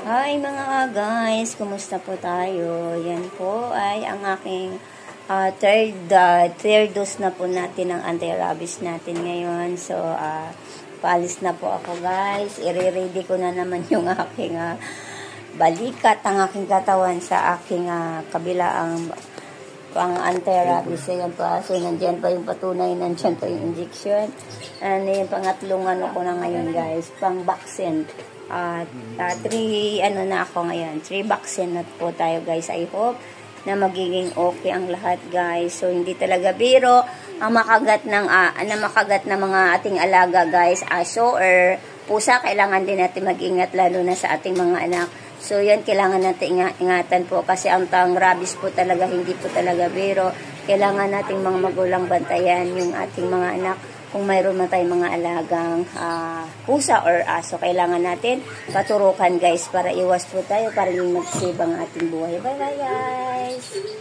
Hi mga guys, kumusta po tayo? Yan po ay ang aking third dose na po natin ng anti-rabies natin ngayon. So, paalis na po ako guys. I-ready ko na naman yung aking balikat, ang aking katawan sa aking kabilaang pang anti-rabies. Ayan pa. So, nandyan pa yung patunay, nandyan pa yung injection. And yung pangatlong ko na ngayon guys, pang vaccine. 3 na ako ngayon. 3 vaccine na po tayo guys. I hope na magiging okay ang lahat guys. So, hindi talaga biro ang makagat ng mga ating alaga guys. Aso or pusa, kailangan din natin mag-ingat lalo na sa ating mga anak. So, yan, kailangan natin ingatan po kasi ang rabies po talaga, hindi po talaga biro. Kailangan nating mga magulang bantayan yung ating mga anak. Kung mayroon man tayong mga alagang pusa or aso, kailangan natin paturukan guys para iwas po tayo, para yung mag-save ang ating buhay. Bye bye guys!